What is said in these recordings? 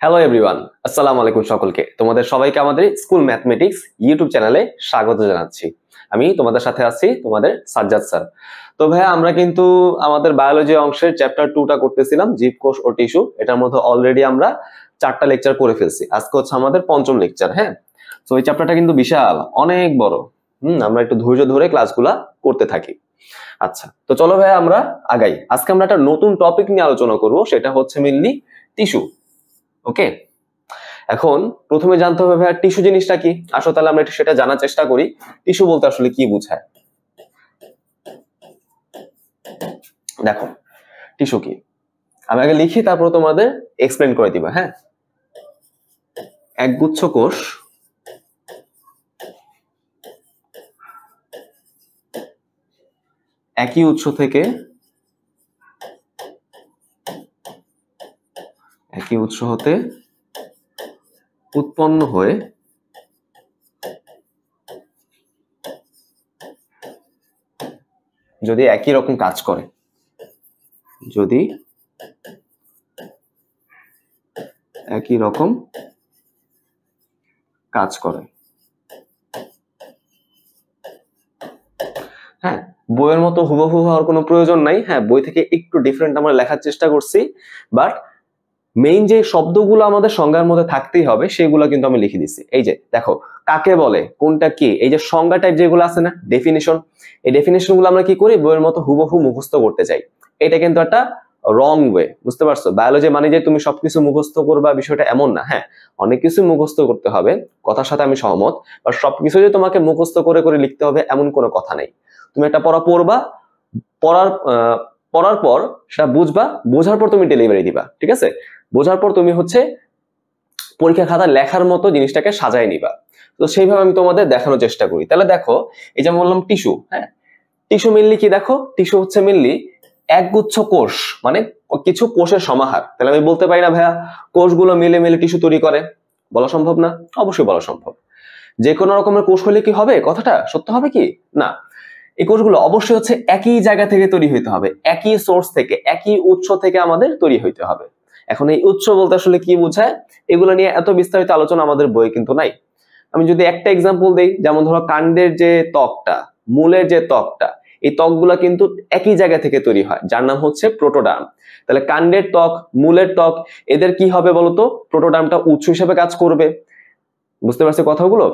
Hello everyone, আসসালামু আলাইকুম সকলকে। তোমাদের সবাইকে আমাদের স্কুল ম্যাথমেটিক্স ইউটিউব চ্যানেলে স্বাগত জানাচ্ছি। আমি তোমাদের সাথে আছি, তোমাদের সাজ্জাদ স্যার। তো ভাইয়া, আমরা কিন্তু আমাদের বায়োলজি অংশের চ্যাপ্টার 2টা করতেছিলাম, জীবকোষ ও টিস্যু। এটার মধ্যে অলরেডি আমরা 4টা লেকচার করে ফেলছি। আজকে হচ্ছে আমাদের 5ম লেকচার। হ্যাঁ, তো এই চ্যাপ্টারটা কিন্তু বিশাল, অনেক বড়। আমরা একটু ধৈর্য ধরে ক্লাসগুলা করতে থাকি। আচ্ছা, তো চলো ভাইয়া আমরা আগাই। আজকে আমরা একটা নতুন টপিক নিয়ে আলোচনা করব, সেটা হচ্ছে মেইনলি টিস্যু। ওকে, এখন প্রথমে জানতে হবে ভাইয়া টিস্যু জিনিসটা কি। আসো তাহলে আমরা সেটা জানার চেষ্টা করি, টিস্যু বলতে আসলে কি বোঝায়। দেখো, টিস্যু কি আমি আগে লিখি, তারপর তোমাদের এক্সপ্লেন করে দিবা। হ্যাঁ, একগুচ্ছ কোষ একই উৎস থেকে একই উৎস হতে উৎপন্ন হয়ে যদি একই রকম কাজ করে, যদি একই রকম কাজ করে। হ্যাঁ, বইয়ের মতো হুবহু হওয়ার কোনো প্রয়োজন নাই। হ্যাঁ, বই থেকে একটু ডিফারেন্ট আমরা লেখার চেষ্টা করছি, বাট মেইন যে শব্দগুলো আমাদের সংজ্ঞার মধ্যে থাকতেই হবে সেগুলো কিন্তু আমি লিখে দিচ্ছি। এই যে দেখো, কাকে বলে, কোনটা কি, এই যে সংজ্ঞা টাইপ যেগুলো আছে না, ডেফিনিশন, এই ডেফিনিশন গুলো আমরা কি করি, বইয়ের মতো হুবহু মুখস্থ করতে চাই। এটা কিন্তু একটা রং ওয়ে, বুঝতে পারছো? বায়োলজি মানে যে তুমি সবকিছু মুখস্থ করবা, বিষয়টা এমন না। হ্যাঁ, অনেক কিছু মুখস্থ করতে হবে, কথার সাথে আমি সহমত, বা সবকিছু যে তোমাকে মুখস্থ করে করে লিখতে হবে এমন কোনো কথা নেই। তুমি একটা পড়া পড়বা, পড়ার পর সেটা বুঝবা, বোঝার পর তুমি ডেলিভারি দিবা। ঠিক আছে, বোঝার পর তুমি হচ্ছে পরীক্ষা খাতা লেখার মতো জিনিসটাকে সাজায় নিবা। তো সেইভাবে আমি তোমাদের দেখানোর চেষ্টা করি। তাহলে দেখো, এই যে বললাম টিস্যু। হ্যাঁ, টিস্যু মেনলি কি, দেখো টিস্যু হচ্ছে মেনলি একগুচ্ছ কোষ, মানে কিছু কোষের সমাহার। তাহলে আমি বলতে পারি না ভাইয়া কোষগুলো মিলে মিলে টিস্যু তৈরি করে, বলা সম্ভব না? অবশ্যই বলা সম্ভব। যে কোনো রকমের কোষ হলে কি হবে, কথাটা সত্য হবে কি না? এই কোষগুলো অবশ্যই হচ্ছে একই জায়গা থেকে তৈরি হইতে হবে, একই সোর্স থেকে, একই উৎস থেকে আমাদের তৈরি হইতে হবে। এখন এই উৎস বলতে আসলে কি বোঝায়, এগুলো নিয়ে এত বিস্তারিত আলোচনা আমাদের বইয়ে কিন্তু নাই। আমি যদি একটা এক্সাম্পল দেই, যেমন ধরো কাণ্ডের যে ত্বকটা, মূলের যে ত্বকটা, এই ত্বকগুলা কিন্তু একই জায়গা থেকে তৈরি হয়, যার নাম হচ্ছে প্রোটোডার্ম। তাহলে কাণ্ডের ত্বক, মূলের ত্বক, এদের কি হবে বলতো, প্রোটোডার্মটা উৎস হিসেবে কাজ করবে। বুঝতে পারছি কথাগুলো?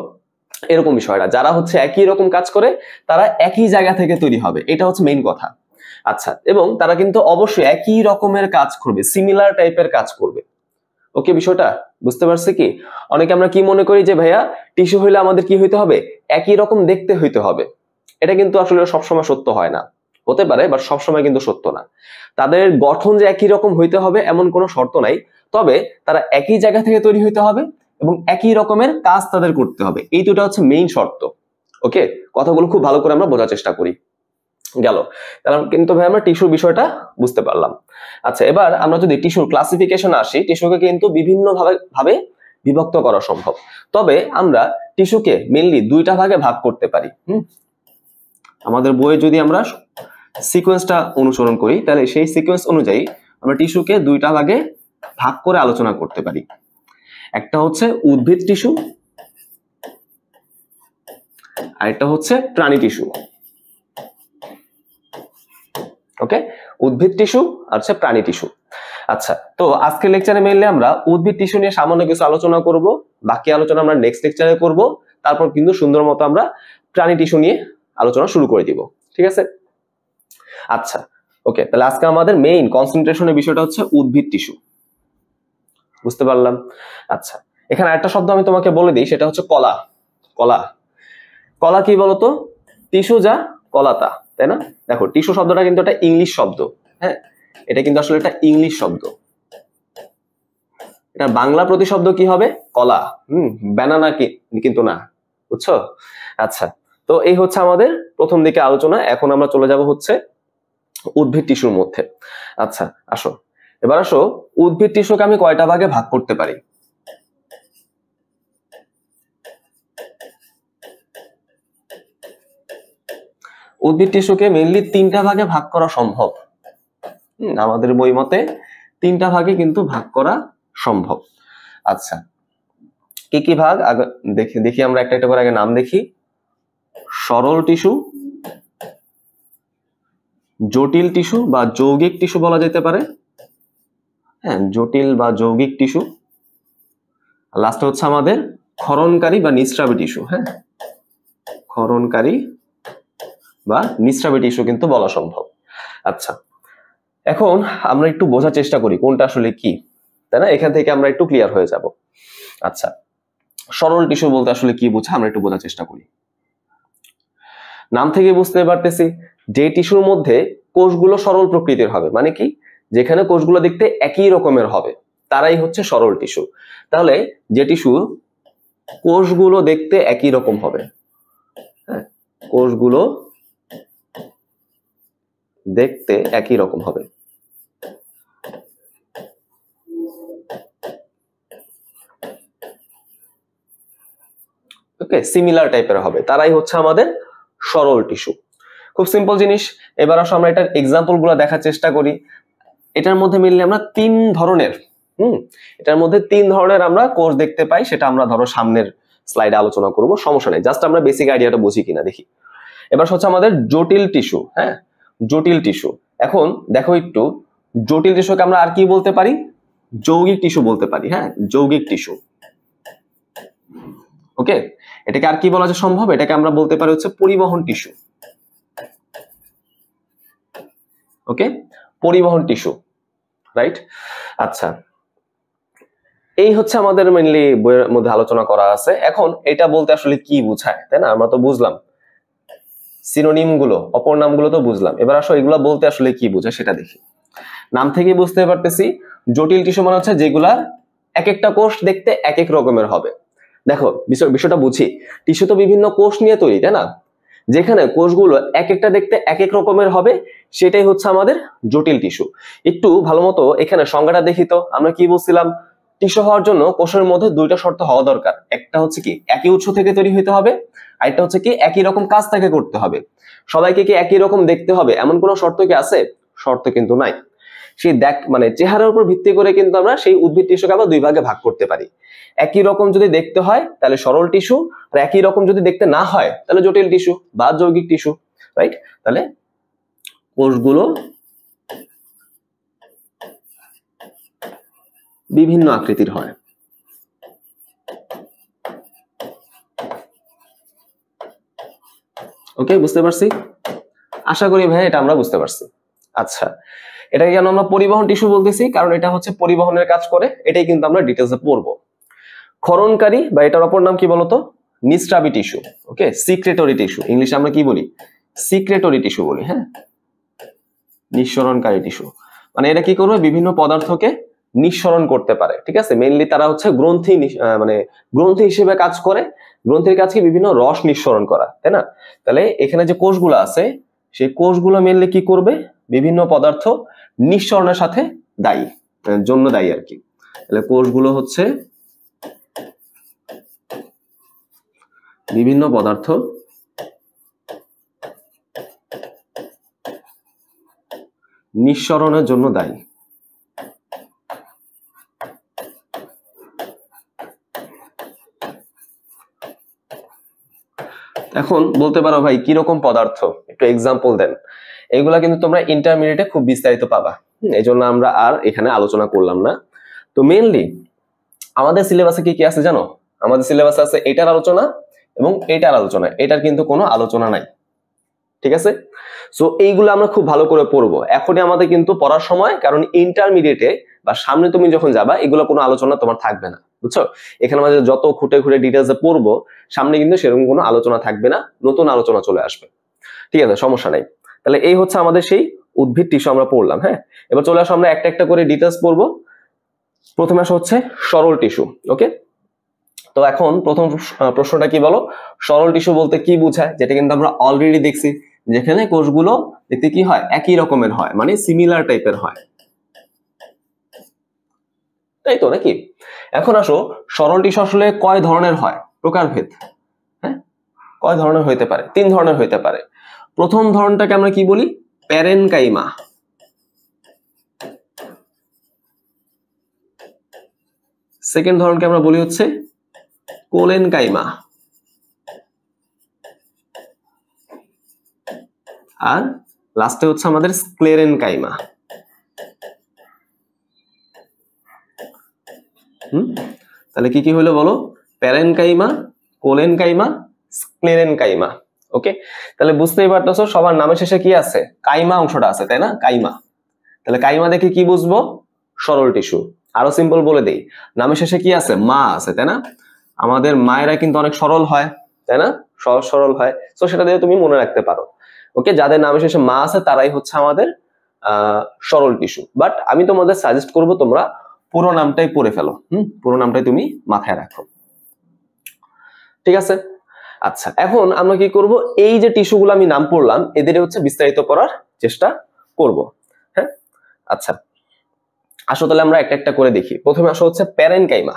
এরকম বিষয়টা, যারা হচ্ছে একই রকম কাজ করে তারা একই জায়গা থেকে তৈরি হবে, এটা হচ্ছে মেইন কথা। আচ্ছা, এবং তারা কিন্তু অবশ্যই একই রকমের কাজ করবে, সিমিলার টাইপের কাজ করবে। ওকে, বিষয়টা বুঝতে পারছি কি? অনেকে আমরা কি মনে করি যে ভাইয়া টিস্যু হইলে আমাদের কি হইতে হবে, একই রকম দেখতে হইতে হবে। এটা কিন্তু আসলে সবসময় সত্য হয় না, হতে পারে বাট সবসময় কিন্তু সত্য না। তাদের গঠন যে একই রকম হইতে হবে এমন কোনো শর্ত নাই, তবে তারা একই জায়গা থেকে তৈরি হইতে হবে এবং একই রকমের কাজ তাদের করতে হবে। এই দুটো হচ্ছে মেইন শর্ত। ওকে, কথাগুলো খুব ভালো করে আমরা বোঝার চেষ্টা করি। গেল, তাহলে কিন্তু ভাই আমরা টিস্যুর বিষয়টা বুঝতে পারলাম। আচ্ছা, এবার আমরা যদি টিস্যুর ক্লাসিফিকেশন আসি, টিস্যুকে কিন্তু বিভিন্ন ভাবে বিভক্ত করা সম্ভব। তবে আমরা টিস্যুকে মেইনলি 2টা ভাগে ভাগ করতে পারি। আমাদের বইয়ে যদি আমরা সিকোয়েন্সটা অনুসরণ করি, তাহলে সেই সিকোয়েন্স অনুযায়ী আমরা টিস্যুকে 2টা ভাগে ভাগ করে আলোচনা করতে পারি। একটা হচ্ছে উদ্ভিদ টিস্যু, আর একটা হচ্ছে প্রাণী টিস্যু। ওকে, উদ্ভিদ টিস্যু আর হচ্ছে প্রাণী টিস্যু। আচ্ছা, তো আজকের লেকচারে মেইনলি আমরা উদ্ভিদ টিস্যু নিয়ে সামান্য কিছু আলোচনা করব, বাকি আলোচনা আমরা নেক্সট লেকচারে করব। তারপর কিন্তু সুন্দর মতো আমরা প্রাণী টিস্যু নিয়ে আলোচনা শুরু করে দিব। ঠিক আছে? আচ্ছা, ওকে, তাহলে আজকে আমাদের মেইন কনসেন্ট্রেশনের বিষয়টা হচ্ছে উদ্ভিদ টিস্যু। বুঝতে পারলাম? আচ্ছা, এখানে একটা শব্দ আমি তোমাকে বলে দিই, সেটা হচ্ছে কলা। কলা, কলা কি বলতো? টিস্যু যা কলাতা, তাই না? দেখো, টিস্যু শব্দটা কিন্তু একটা ইংলিশ শব্দ। হ্যাঁ, এটা কিন্তু আসলে একটা ইংলিশ শব্দ। এটা বাংলা প্রতিশব্দ কি হবে? কলা। ব্যানানা কিন্তু না, বুঝছো? আচ্ছা, তো এই হচ্ছে আমাদের প্রথম দিকে আলোচনা। এখন আমরা চলে যাব হচ্ছে উদ্ভিদ টিস্যুর মধ্যে। আচ্ছা, আসো এবার আসো, উদ্ভিদ টিস্যুকে আমি কয়টা ভাগে ভাগ করতে পারি? উদ্ভিদ টিস্যুকে মেইনলি 3টা ভাগে ভাগ করা সম্ভব। আমাদের বই মতে 3টা ভাগে কিন্তু ভাগ করা সম্ভব। আচ্ছা, কি কি ভাগ দেখি দেখি আমরা একটা একটা করে আগে নাম দেখি। সরল টিস্যু, জটিল টিস্যু বা যৌগিক টিস্যু বলা যেতে পারে, হ্যাঁ জটিল বা যৌগিক টিস্যু। লাস্টে হচ্ছে আমাদের ক্ষরণকারী বা নিঃস্রাবী টিস্যু, হ্যাঁ ক্ষরণকারী বা নিঃস্রাবী টিস্যু কিন্তু বলা সম্ভব। আচ্ছা, এখন আমরা একটু বোঝার চেষ্টা করি কোনটা আসলে কি, তাই না? এখান থেকে আমরা একটু ক্লিয়ার হয়ে যাব। আচ্ছা, সরল টিস্যু বলতে আসলে কি বোঝা আমরা একটু বোঝার চেষ্টা করি। নাম থেকে বুঝতে পারতেছি যে টিস্যুর মধ্যে কোষগুলো সরল প্রকৃতির হবে, মানে কি যেখানে কোষগুলো দেখতে একই রকমের হবে তারাই হচ্ছে সরল টিস্যু। তাহলে যে টিস্যুর কোষগুলো দেখতে একই রকম হবে, হ্যাঁ কোষগুলো দেখতে একই রকম হবে, ওকে সিমিলার টাইপের হবে, তারাই হচ্ছে আমাদের সরল টিস্যু। খুব সিম্পল জিনিস। এবার আসো আমরা এটার এক্সাম্পল গুলো দেখার চেষ্টা করি। এটার মধ্যে মিললে আমরা তিন ধরনের এটার মধ্যে তিন ধরনের আমরা কোষ দেখতে পাই, সেটা আমরা ধরো সামনের স্লাইডে আলোচনা করব, সমস্যা নেই, জাস্ট আমরা বেসিক আইডিয়াটা বুঝি কিনা দেখি। এবার হচ্ছে আমাদের জটিল টিস্যু, হ্যাঁ জটিল টিস্যু। এখন দেখো একটু, জটিল টিস্যুকে আমরা আর কি বলতে পারি? যৌগিক টিস্যু বলতে পারি, হ্যাঁ যৌগিক টিস্যু। ওকে, এটাকে আর কি বলা যায় সম্ভব? এটাকে আমরা বলতে পারি হচ্ছে পরিবহন টিস্যু। ওকে, পরিবহন টিস্যু, রাইট। আচ্ছা, এই হচ্ছে আমাদের মেইনলি বইয়ের মধ্যে আলোচনা করা আছে। এখন এটা বলতে আসলে কি বোঝায়, তাই না? আমরা তো বুঝলাম সিনোনিম গুলো, অপর নামগুলো তো বুঝলাম, এবার আসো এগুলা বলতে আসলে কি বোঝায় সেটা দেখি। নাম থেকে বুঝতে পারতেছি জটিল টিস্যু মানে হচ্ছে যেগুলার এক একটা কোষ দেখতে এক এক রকমের হবে। দেখো বিষয়টা বুঝি, টিস্যু তো বিভিন্ন কোষ নিয়ে তৈরি, তাই না? যেখানে কোষগুলো এক একটা দেখতে এক এক রকমের হবে সেটাই হচ্ছে আমাদের জটিল টিস্যু। একটু ভালো মতো এখানে সংজ্ঞাটা দেখি তো, আমরা কি বলছিলাম? টিস্যু হওয়ার জন্য কোষের মধ্যে দুইটা শর্ত হওয়া দরকার, একটা হচ্ছে কি একই উৎস থেকে তৈরি হতে হবে, আর একটা হচ্ছে কি একই রকম কাজ তাকে করতে হবে। সবাইকে কি একই রকম দেখতে হবে এমন কোনো শর্ত কি আছে? শর্ত কিন্তু নাই। সেই মানে চেহারার উপর ভিত্তি করে কিন্তু আমরা সেই উদ্ভিদ টিস্যুকে আবার দুই ভাগে ভাগ করতে পারি। একই রকম যদি দেখতে হয় তাহলে সরল টিস্যু, আর একই রকম যদি দেখতে না হয় তাহলে জটিল টিস্যু বা যৌগিক টিস্যু, রাইট। তাহলে কোষগুলো বিভিন্ন আকৃতির হয়। ওকে, বুঝতে পারছি, আশা করি ভাই এটা আমরা বুঝতে পারছি। আচ্ছা, এটাকে কেন আমরা পরিবহন টিস্যু বলতেছি? কারণ এটা হচ্ছে পরিবহনের কাজ করে, এটাই কিন্তু আমরা ডিটেলসে পড়বো। ক্ষরণকারী বা এটার অপর নাম কি বলতো? নিঃস্রাবী টিস্যু। ওকে, সিক্রেটরি টিস্যু, ইংলিশে আমরা কি বলি? সিক্রেটরি টিস্যু বলি, হ্যাঁ নিঃসরণকারী টিস্যু। মানে এটা কি করবে? বিভিন্ন পদার্থকে নিঃসরণ করতে পারে, ঠিক আছে। মেইনলি তারা হচ্ছে গ্রন্থি, মানে গ্রন্থি হিসেবে কাজ করে। গ্রন্থির কাজ কি? বিভিন্ন রস নিঃসরণ করা, তাই না? তাহলে এখানে যে কোষগুলো আছে সেই কোষগুলো মেইনলি কি করবে? বিভিন্ন পদার্থ নিঃসরণের সাথে দায়ী, জন্য দায়ী আর কি। তাহলে কোষগুলো হচ্ছে বিভিন্ন পদার্থ নিঃসরণের জন্য দায়ী। এখন বলতে পারো ভাই কিরকম পদার্থ, একটু এক্সাম্পল দেন। এগুলা কিন্তু তোমরা ইন্টারমিডিয়েটে খুব বিস্তারিত পাবা, এই জন্য আমরা আর এখানে আলোচনা করলাম না। তো মেইনলি আমাদের সিলেবাসে কি কি আছে জানো? আমাদের সিলেবাসে আছে এটার আলোচনা এবং এটার আলোচনা, এটার কিন্তু কোনো আলোচনা নাই, ঠিক আছে। সো এইগুলো আমরা খুব ভালো করে পড়বো এখনই আমাদের কিন্তু পড়ার সময়, কারণ ইন্টারমিডিয়েটে বা সামনে তুমি যখন যাবা এগুলো কোনো আলোচনা তোমার থাকবে না, বুঝছো? এখানে আমাদের যত খুঁটে খুঁটে ডিটেলসে পড়বো, সামনে কিন্তু সেরকম কোনো আলোচনা থাকবে না, নতুন আলোচনা চলে আসবে, ঠিক আছে, সমস্যা নাই। তাহলে এই হচ্ছে আমাদের সেই উদ্ভিদ টিস্যু আমরা পড়লাম, হ্যাঁ। এবার চলে আসো আমরা একটা একটা করে ডিটেলস পড়বো। প্রথমে আসা হচ্ছে সরল টিস্যু। ওকে, তো এখন প্রথম প্রশ্নটা কি বলো? সরল টিস্যু বলতে কি বোঝায়? যেটা কিন্তু আমরা অলরেডি দেখছি, যেখানে কোষগুলো দেখতে কি হয়? একই রকমের হয়, মানে সিমিলার টাইপের হয়, তাই তো নাকি? এখন আসো সরল টিস্যু আসলে কয় ধরনের হয়, প্রকারভেদ, হ্যাঁ কয় ধরনের হইতে পারে? তিন ধরনের হইতে পারে। প্রথম ধরনটাকে আমরা কি বলি? প্যারেনকাইমা। সেকেন্ড ধরনকে আমরা বলি হচ্ছে কোলেনকাইমা, আর লাস্টে হচ্ছে আমাদের স্ক্লেরেনকাইমা। তাহলে কি কি হলো বলো? Parenchyma, collenchyma, sclerenchyma. ওকে, তাহলে বুঝতেই পারতেছো সবার নামের শেষে কি আছে? কাইমা অংশটা আছে, তাই না? কাইমা। তাহলে কাইমা দেখে কি বুঝবো? সরল টিস্যু। আরো সিম্পল বলে দেই, নামের শেষে কি আছে? মা আছে, তাই না? আমাদের মায়েরা কিন্তু অনেক সরল হয়, তাই না? সহজ সরল হয়, তো সেটা দিয়ে তুমি মনে রাখতে পারো। ওকে, যাদের নামের শেষে মা আছে তারাই হচ্ছে আমাদের সরল টিস্যু। বাট আমি তোমাদের সাজেস্ট করব তোমরা পুরো নামটাই পড়ে ফেলো। পুরো নামটাই তুমি মাথায় রাখো, ঠিক আছে? আচ্ছা, এখন আমরা কি করব? এই যে টিস্যুগুলো আমি নাম পড়লাম এদের হচ্ছে বিস্তারিত করার চেষ্টা করব। হ্যাঁ, আচ্ছা আসো তাহলে আমরা একটা একটা করে দেখি। প্রথমে আসো হচ্ছে প্যারেনকাইমা।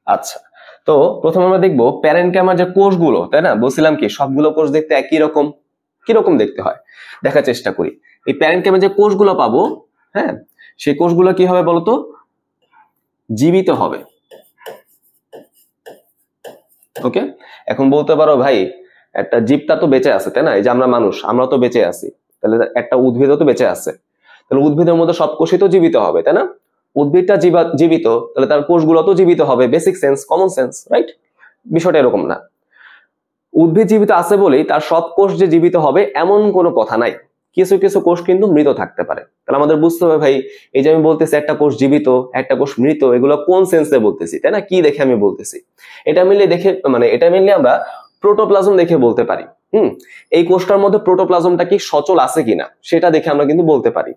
আচ্ছা, তো প্রথমে আমরা দেখবো প্যারেনকাইমার যে কোষগুলো, তাই না? বলছিলাম কি সবগুলো কোষ দেখতে একই রকম। কিরকম দেখতে হয় দেখার চেষ্টা করি। এই প্যারেনকাইমার যে কোষগুলো পাবো, হ্যাঁ, সেই কোষগুলো কি হবে বলতো? জীবিত হবে। ওকে, এখন বলতে পারো ভাই একটা জীবটা তো বেঁচে আছে, তাই না? এই যে আমরা মানুষ, আমরা তো বেঁচে আছি, তাহলে একটা উদ্ভিদও তো বেঁচে আছে, তাহলে উদ্ভিদের মধ্যে সব কোষই তো জীবিত হবে, তাই না? উদ্ভিদটা জীবিত, তাহলে তার কোষগুলো তো জীবিত হবে। Basic sense, common sense, right? বিষয়টা এরকম না। উদ্ভিদ জীবিত আছে বলেই তার সব কোষ যে জীবিত হবে এমন কোনো কথা নাই। কিছু কিছু কোষ কিন্তু মৃত থাকতে পারে। তাহলে আমাদের বুঝতে হবে ভাই, এই যে আমি বলতেছি একটা কোষ জীবিত, একটা কোষ মৃত, এগুলো কোন সেন্সে বলতেছি, তাই না? কি দেখে আমি বলতেছি? এটা মিলিয়ে দেখে, মানে এটা মিলিয়ে আমরা প্রোটোপ্লাজম দেখে বলতে পারি। এই কোষটার মধ্যে প্রোটোপ্লাজমটা কি সচল আছে কিনা সেটা দেখে আমরা কিন্তু বলতে পারি।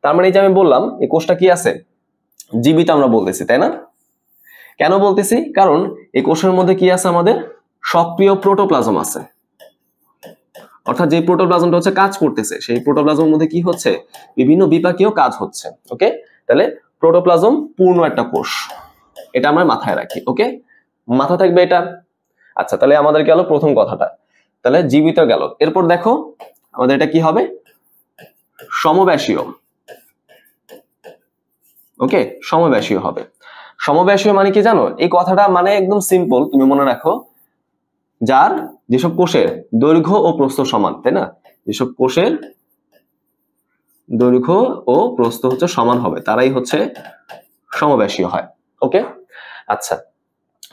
তার মানে এই যে আমি বললাম এই কোষটা কি আছে? জীবিত আমরা বলতেছি, তাই না? কেন বলতেছি? কারণ এই কোষের মধ্যে কি আছে? আমাদের সক্রিয় প্রোটোপ্লাজম আছে। অর্থাৎ যে প্রোটোপ্লাজমটা হচ্ছে কাজ করতেছে, সেই প্রোটোপ্লাজমের মধ্যে কি হচ্ছে? বিভিন্ন বিপাকীয় কাজ হচ্ছে। ওকে, তাহলে প্রোটোপ্লাজম পূর্ণ একটা কোষ, এটা আমরা মাথায় রাখি। ওকে, মাথা থাকবে এটা। আচ্ছা, তাহলে আমাদের গেল প্রথম কথাটা, তাহলে জীবিত গেল। এরপর দেখো আমাদের এটা কি হবে? সমব্যাসীয়। ওকে, সমব্যাসীয় হবে। সমব্যাসীয় মানে কি জানো? এই কথাটা মানে একদম সিম্পল, তুমি মনে রাখো, যার যেসব কোষের দৈর্ঘ্য ও প্রস্থ সমান, তাই না? যেসব কোষের দৈর্ঘ্য ও প্রস্থ হচ্ছে সমান হবে তারাই হচ্ছে সমব্যাসীয় হয়। ওকে, আচ্ছা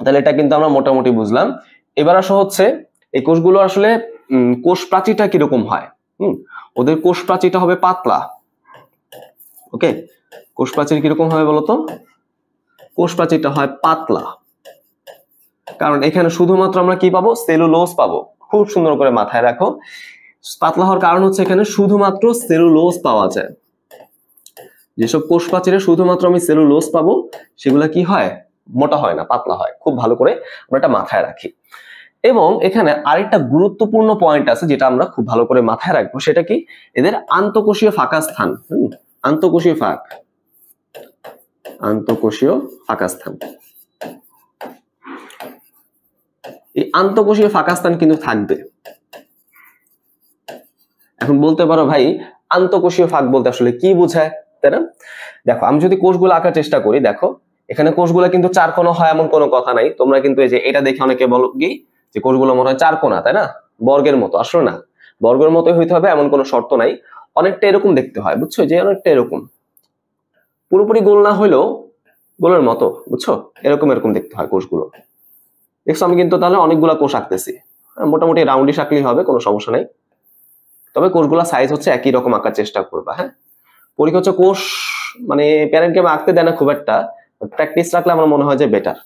তাহলে এটা কিন্তু আমরা মোটামুটি বুঝলাম। এবার আসো হচ্ছে এই কোষগুলো আসলে কোষ প্রাচীরটা কিরকম হয়? ওদের কোষ প্রাচীরটা হবে পাতলা। ওকে, কোষ প্রাচীর কিরকম হবে বলতো? কোষ প্রাচীরটা হয় পাতলা, কারণ এখানে শুধুমাত্র আমরা কি পাবো? সেলুলোজ পাবো। খুব সুন্দর করে মাথায় রাখো, পাতলা হওয়ার কারণ হচ্ছে এখানে শুধুমাত্র সেলুলোজ পাওয়া যায়। যেসব কোষ প্রাচীরে শুধুমাত্র আমি সেলুলোজ পাবো সেগুলা কি হয়? মোটা হয় না, পাতলা হয়। খুব ভালো করে আমরা এটা মাথায় রাখি। এবং এখানে আরেকটা গুরুত্বপূর্ণ পয়েন্ট আছে যেটা আমরা খুব ভালো করে মাথায় রাখবো, সেটা কি? এদের আন্তঃকোষীয় ফাঁকা স্থান। আন্তঃকোষীয় ফাঁক, আন্তঃকোষীয় ফাঁকা স্থান, এই আন্তঃকোষীয় ফাঁকা স্থান কিন্তু থাকবে। এখন বলতে পারো ভাই আন্তঃকোষীয় ফাঁক বলতে আসলে কি বোঝায়, তাই না? দেখো আমি যদি কোষগুলো আঁকার চেষ্টা করি, দেখো এখানে কোষগুলো কিন্তু চার কোণা হয় এমন কোনো কথা নাই। তোমরা কিন্তু এই যে এটা দেখে অনেকে বলো কি যে কোষগুলো মনে হয় চার কোণা, তাই না? বর্গের মতো। আসলে না, বর্গের মতোই হইতে হবে এমন কোনো শর্ত নাই। অনেকটা এরকম দেখতে হয়, বুঝছো? যে অনেকটা এরকম, পুরোপুরি গোল না হইলেও গোলের মতো, বুঝছো? এরকম এরকম দেখতে হয় কোষগুলো। দেখছো আমি কিন্তু তাহলে অনেকগুলা কোষ আঁকতেছি, মোটামুটি রাউন্ডিশ আঁকলেই হবে, কোনো সমস্যা নাই। তবে কোষগুলা সাইজ হচ্ছে একই রকম আঁকার চেষ্টা করবা। হ্যাঁ, পরীক্ষা হচ্ছে কোষ মানে প্যারেন্টকে আঁকতে দেয় না খুব একটা, প্র্যাকটিস রাখলে আমার মনে হয় যে বেটার।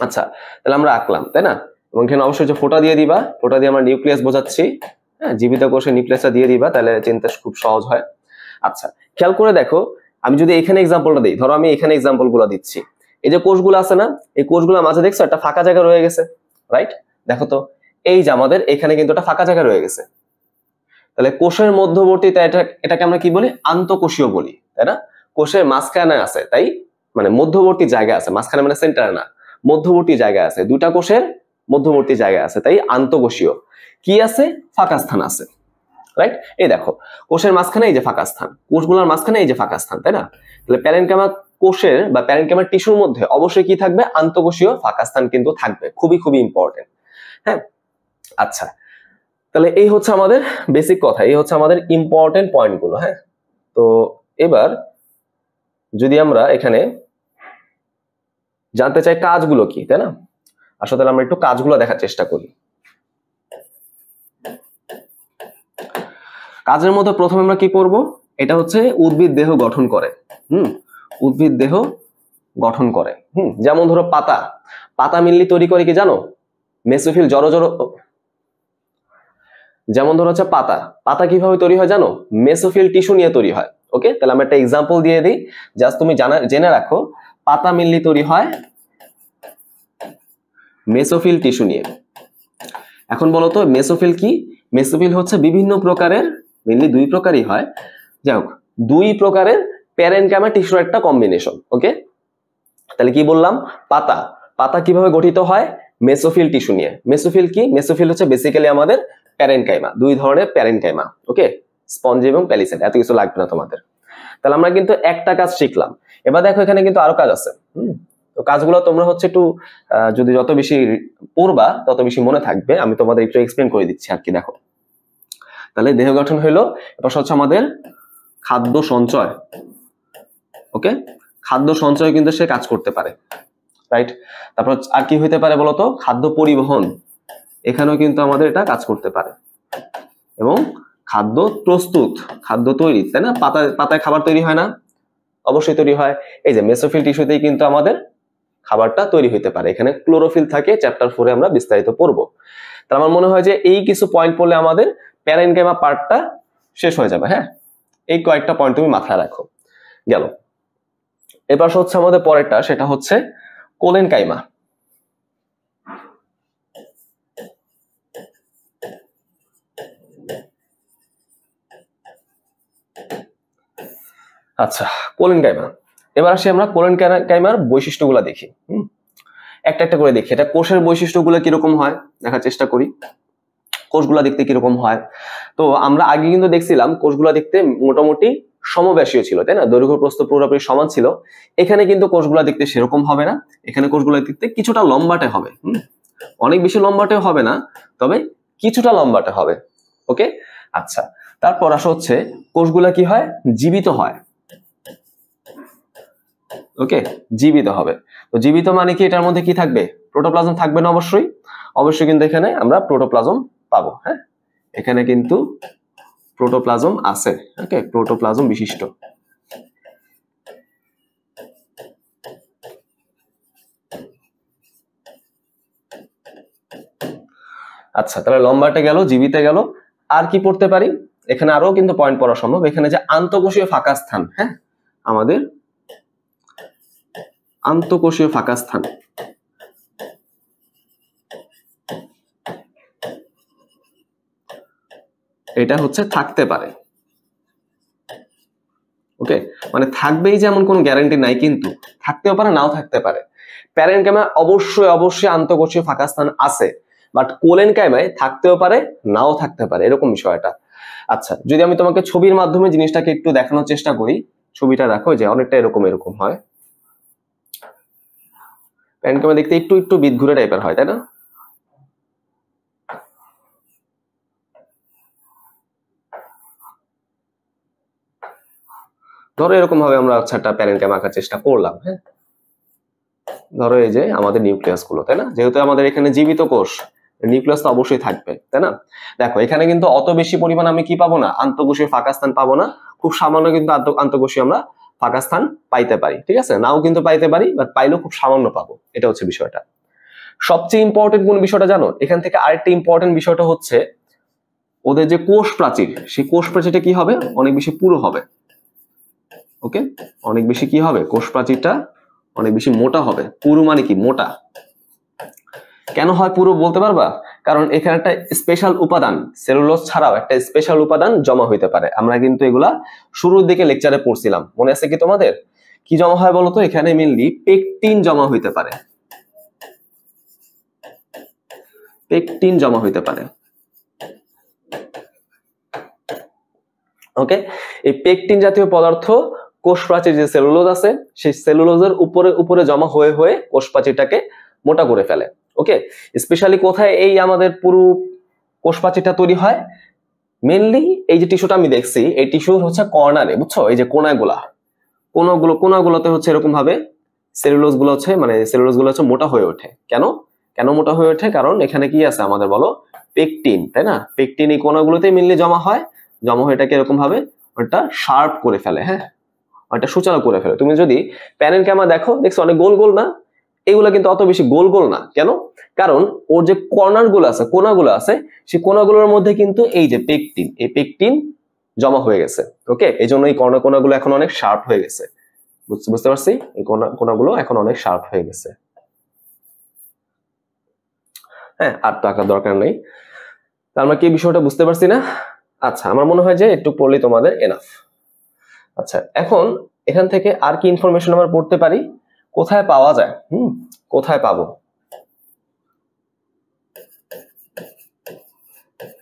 আচ্ছা, তাহলে আমরা আঁকলাম, তাই না? এবং এখানে অবশ্যই যে ফোঁটা দিয়ে দিবা, ফোঁটা দিয়ে আমরা নিউক্লিয়াস বোঝাচ্ছি। হ্যাঁ, জীবিত কোষে নিউক্লিয়াসটা দিয়ে দিবা, তাহলে চিন্তা খুব সহজ হয়। আচ্ছা, খেয়াল করে দেখো, আমি যদি এখানে এক্সাম্পলটা দিই, ধরো আমি এখানে এক্সাম্পল গুলো দিচ্ছি, এই যে কোষগুলো আছে না, এই কোষগুলোর মাঝে দেখছো একটা ফাঁকা জায়গা রয়ে গেছে, রাইট? দেখো তো, এই যে আমাদের এখানে কিন্তু একটা ফাঁকা জায়গা রয়ে গেছে। তাহলে কোষের মধ্যবর্তীতে এটাকে আমরা কি বলি? আন্তঃকোষীয় বলি, তাই না? কোষের মাঝখানে আছে, তাই মানে মধ্যবর্তী জায়গা আছে, মাঝখানে মানে সেন্টারে না, মধ্যবর্তী জায়গা আছে, দুটা কোষের মধ্যবর্তী জায়গা আছে, তাই আন্তঃকোষীয়। কি আছে? ফাঁকা স্থান আছে, রাইট? এই দেখো কোষের মাঝখানে এই যে ফাঁকা স্থান, কোষগুলোর মাঝখানে এই যে ফাঁকা স্থান, তাই না? তাহলে প্যারেনকাইমা কোষের বা প্যারেনকাইমা টিস্যুর মধ্যে অবশ্যই কি থাকবে, আন্তঃকোষীয় ফাঁকা স্থান কিন্তু থাকবে, খুবই খুবই ইম্পর্টেন্ট। হ্যাঁ, আচ্ছা, তাহলে এই হচ্ছে আমাদের বেসিক কথা, এই হচ্ছে আমাদের ইম্পর্টেন্ট পয়েন্টগুলো। হ্যাঁ, তো এবার যদি আমরা এখানে জানতে চাই কাজগুলো কি, তাই না? আসলে আমরা একটু কাজগুলো দেখার চেষ্টা করি। কাজের মধ্যে প্রথমে আমরা কি করব, এটা হচ্ছে উদ্ভিদ দেহ গঠন করে। উদ্ভিদ দেহ গঠন করে। যেমন ধরো পাতা, পাতা মিললি তৈরি করে কি জানো, মেসোফিল জড়ো জড়ো। যেমন ধরো হচ্ছে পাতা, পাতা কিভাবে তৈরি হয় জানো, মেসোফিল টিস্যু নিয়ে তৈরি হয়। ওকে, তাহলে আমরা একটা এক্সাম্পল দিয়ে দিই, জাস্ট তুমি জেনে রাখো, পাতা মিললি তৈরি হয় মেসোফিল টিস্যু নিয়ে। এখন বলো তো মেসোফিল কি? মেসোফিল হচ্ছে বিভিন্ন প্রকারের, মেনলি দুই প্রকারই হয়, যাই হোক দুই প্রকারের প্যারেনকাইমা টিস্যুর একটা কম্বিনেশন। ওকে, তাহলে কি বললাম, পাতা, পাতা কিভাবে গঠিত হয়, মেসোফিল টিস্যু নিয়ে। মেসোফিল কি? মেসোফিল হচ্ছে বেসিক্যালি আমাদের প্যারেনকাইমা, দুই ধরনের প্যারেনকাইমা। ওকে, স্পঞ্জি এবং প্যালিসেড, এত কিছু লাগবে না তোমাদের। তাহলে আমরা কিন্তু একটা কাজ শিখলাম। এবার দেখো এখানে কিন্তু আরো কাজ আছে। তো কাজগুলো তোমরা হচ্ছে একটু যদি যত বেশি পড়বা তত বেশি মনে থাকবে, আমি তোমাদের একটু এক্সপ্লেন করে দিচ্ছি আর কি। দেখো, তাহলে দেহ গঠন হইলো, এবার হচ্ছে আমাদের খাদ্য সঞ্চয়। ওকে, খাদ্য সঞ্চয় কিন্তু সে কাজ করতে পারে, রাইট? তারপর আর কি হইতে পারে বলতো, খাদ্য পরিবহন, এখানেও কিন্তু আমাদের এটা কাজ করতে পারে। এবং খাদ্য প্রস্তুত, খাদ্য তৈরি, তাই না? পাতায় খাবার তৈরি হয় না? অবশ্যই তৈরি হয়। এই যে মেসোফিল টিস্যুতেই কিন্তু আমাদের খাবারটা তৈরি হইতে পারে। এখানে ক্লোরোফিল থাকে, চ্যাপ্টার 4 আমরা বিস্তারিত পড়বো। তার আমার মনে হয় যে এই কিছু পয়েন্ট পড়লে আমাদের প্যারেনকাইমা পার্টটা শেষ হয়ে যাবে। হ্যাঁ, এই কয়েকটা পয়েন্ট তুমি মাথায় রাখো, গেল। এবার হচ্ছে আমাদের পরেরটা, সেটা হচ্ছে কোলেনকাইমা। আচ্ছা, কোলেনকাইমা, এবার আসি আমরা কোলেনকাইমার বৈশিষ্ট্যগুলো দেখি। একটা একটা করে দেখি, এটা কোষের বৈশিষ্ট্যগুলো কিরকম হয় দেখার চেষ্টা করি, কোষগুলা দেখতে কিরকম হয়। তো আমরা আগে কিন্তু দেখছিলাম কোষগুলা দেখতে মোটামুটি সমব্যাসীয় ছিল, তাই না? দৈর্ঘ্য প্রস্থ পুরোপুরি সমান ছিল। এখানে কিন্তু কোষগুলা দেখতে সেরকম হবে না, এখানে কোষগুলা দেখতে কিছুটা লম্বাটে হবে। অনেক বেশি লম্বাটে হবে না, তবে কিছুটা লম্বাটে হবে। ওকে, আচ্ছা, তারপর আসা হচ্ছে কোষগুলা কি হয়, জীবিত হয়। ওকে, জীবিত হবে। তো জীবিত মানে কি, এটার মধ্যে কি থাকবে, প্রোটোপ্লাজম থাকবে না? অবশ্যই, অবশ্যই কিন্তু এখানে আমরা প্রোটোপ্লাজম পাবো। হ্যাঁ, এখানে কিন্তু প্রোটোপ্লাজম আছে। ওকে, প্রোটোপ্লাজম বিশিষ্ট। আচ্ছা, তাহলে লম্বাটে গেল, জীবিতে গেল, আর কি পড়তে পারি? এখানে আরো কিন্তু পয়েন্ট পড়া সম্ভব। এখানে যে আন্তঃকোষীয় ফাঁকা স্থান, হ্যাঁ, আমাদের আন্তঃকোষীয় ফাঁকা স্থান, এটা হচ্ছে থাকতে পারে। ওকে, মানে থাকবেই যে এমন কোনো গ্যারান্টি নাই, কিন্তু থাকতেও পারে, নাও থাকতে পারে। প্যারেনকাইমায় অবশ্যই অবশ্যই আন্তঃকোষীয় ফাঁকা স্থান আছে, বাট কোলেনকাইমায় থাকতেও পারে, নাও থাকতে পারে, এরকম বিষয়টা। আচ্ছা, যদি আমি তোমাকে ছবির মাধ্যমে জিনিসটাকে একটু দেখানোর চেষ্টা করি, ছবিটা দেখো যে অনেকটা এরকম এরকম হয়। প্যারেনকাইমা দেখতে একটু একটু বিদঘুরে টাইপের হয়, তাই না? ধরো এরকম ভাবে আমরা একটা প্যারেনকাইমা আঁকার চেষ্টা করলাম। হ্যাঁ, ধরো এই যে আমাদের নিউক্লিয়াস গুলো, তাই না? যেহেতু আমাদের এখানে জীবিত কোষ, নিউক্লিয়াস তো অবশ্যই থাকবে, তাই না? দেখো এখানে কিন্তু অত বেশি পরিমাণ আমি কি পাবো না, আন্তঃকোষীয় ফাঁকা স্থান পাবো না। খুব সামান্য কিন্তু আন্তঃকোষীয় আমরা ফাঁকা স্থান পাইতে পারি, ঠিক আছে? নাও কিন্তু পাইতে পারি, বাট পাইলেও খুব সামান্য পাবো, এটা হচ্ছে বিষয়টা। সবচেয়ে ইম্পর্টেন্ট কোন বিষয়টা জানো? এখান থেকে আরেকটা ইম্পর্টেন্ট বিষয়টা হচ্ছে ওদের যে কোষ প্রাচীর, সেই কোষ প্রাচীরটা কি হবে, অনেক বেশি পুরু হবে। ওকে, অনেক বেশি কি হবে, কোষ প্রাচীরটা অনেক বেশি মোটা হবে। পুরু মানে কি, মোটা। কেন হয় পুরো বলতে পারবা? কারণ এখানে একটা স্পেশাল উপাদান, সেলুলোজ ছাড়াও একটা স্পেশাল উপাদান জমা হইতে পারে। আমরা কিন্তু এগুলা শুরুর দিকে লেকচারে পড়ছিলাম, মনে আছে কি তোমাদের? কি জমা হয় বলতো? এখানে মেইনলি পেকটিন জমা হইতে পারে, পেকটিন জমা হইতে পারে। ওকে, এই পেকটিন জাতীয় পদার্থ কোষ প্রাচীর যে সেলুলোজ আছে সেই সেলুলোজের উপরে উপরে জমা হয়ে হয়ে কোষ প্রাচীরটাকে মোটা করে ফেলে। ওকে, স্পেশালি কোথায় এই আমাদের পুরো কোষ প্রাচীরটা তৈরি হয়? মেনলি এই যে টিস্যুটা আমি দেখছি, এই টিস্যুর হচ্ছে কর্নারে, বুঝছো, এই যে কোনাগুলোতে হচ্ছে এরকম ভাবে সেলুলোজ গুলো হচ্ছে মোটা হয়ে ওঠে। কেন কেন মোটা হয়ে ওঠে? কারণ এখানে কি আছে আমাদের, বলো, পেকটিন, তাই না? পেকটিন এই কোনাগুলোতেই মেনলি জমা হয়, জমা হয়ে এটাকে এরকম ভাবে ওটা শার্প করে ফেলে, হ্যাঁ, ওটা সূচনা করে ফেলে। তুমি যদি প্যারেনকাইমা দেখছো অনেক গোল গোল না? এগুলো কিন্তু অত বেশি গোল গোল না। কেন? কারণ ওর যে কর্নার গুলো আছে, কোনাগুলো আছে, সেই কোনাগুলোর মধ্যে কিন্তু এই যে এই পেকটিন জমা হয়ে গেছে। ওকে, এই জন্য এই কোনাগুলো এখন অনেক শার্প হয়ে গেছে। বুঝতে পারছি? এই কোনাগুলো এখন অনেক শার্প হয়ে গেছে। হ্যাঁ, আর তো আঁকার দরকার নেই। আমরা কি বিষয়টা বুঝতে পারছি না? আচ্ছা, আমার মনে হয় যে একটু পড়লেই তোমাদের এনাফ। আচ্ছা, এখন এখান থেকে আর কি ইনফরমেশন আমরা পড়তে পারি? কোথায় পাওয়া যায়? কোথায় পাবো?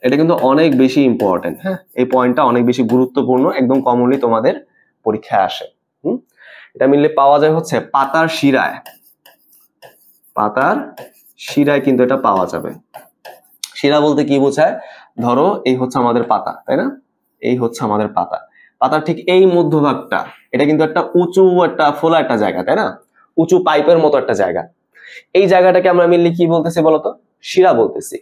এটা কিন্তু অনেক বেশি ইম্পর্টেন্ট। হ্যাঁ, এই পয়েন্টটা অনেক বেশি গুরুত্বপূর্ণ, একদম কমনলি তোমাদের পরীক্ষায় আসে। এটা মিললে পাওয়া যায় হচ্ছে পাতার শিরায়। পাতার শিরায় কিন্তু এটা পাওয়া যাবে। শিরা বলতে কি বোঝায়? ধরো এই হচ্ছে আমাদের পাতা, তাই না? এই হচ্ছে আমাদের পাতা। পাতার ঠিক এই মধ্যভাগটা, এটা কিন্তু একটা উঁচু একটা ফোলা একটা জায়গা, তাই না? উঁচু পাইপের মতো একটা জায়গা। এই জায়গাটাকে আমরা মিললে কি বলতেছি বলতো? শিরা বলতেছি।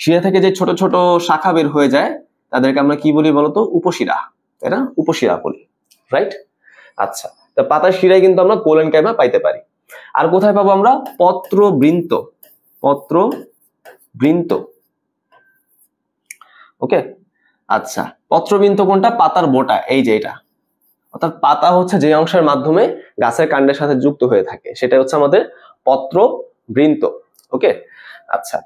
শিরা থেকে যে ছোট ছোট শাখা বের হয়ে যায় তাদেরকে আমরা কি বলি বলতো? উপশিরা, তাই না? উপশিরা বলি, রাইট? আচ্ছা, তা পাতার শিরায় কিন্তু আমরা কোলেনকাইমা পাইতে পারি। আর কোথায় পাবো আমরা? পত্রবৃন্ত। পত্রবৃন্ত, ওকে। আচ্ছা, পত্রবৃন্ত কোনটা? পাতার বোটা, এই যে এটা। অর্থাৎ পাতা হচ্ছে যে অংশের মাধ্যমে গাছের কাণ্ডের সাথে যুক্ত হয়ে থাকে, সেটা হচ্ছে আমাদের পত্রবৃন্ত। ওকে, আচ্ছা,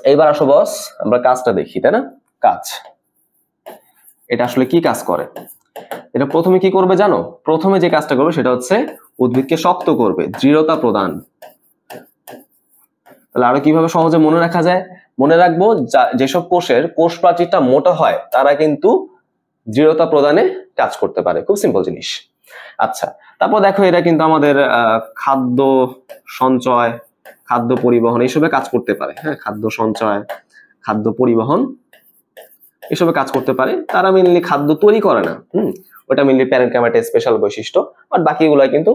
এইবার আসো বস, আমরা কাজটা দেখি, তাই না? কাজ, এটা আসলে কি কাজ করে? এটা প্রথমে কি করবে জানো? প্রথমে যে কাজটা করবে সেটা হচ্ছে উদ্ভিদকে শক্ত করবে, দৃঢ়তা প্রদান। তাহলে আরো কিভাবে সহজে মনে রাখা যায়? মনে রাখবো যেসব কোষের কোষ প্রাচীরটা মোটা হয় তারা কিন্তু দৃঢ়তা প্রদানে কাজ করতে পারে। খুব সিম্পল জিনিস। আচ্ছা, তারপর দেখো এরা কিন্তু আমাদের খাদ্য সঞ্চয়, খাদ্য পরিবহন এইসবে কাজ করতে পারে। হ্যাঁ, খাদ্য সঞ্চয়, খাদ্য পরিবহন এসবে কাজ করতে পারে। তারা মেনলি খাদ্য তৈরি করে না, ওটা মেনলি প্যারেনকাইমার স্পেশাল বৈশিষ্ট্য, বাট বাকিগুলো কিন্তু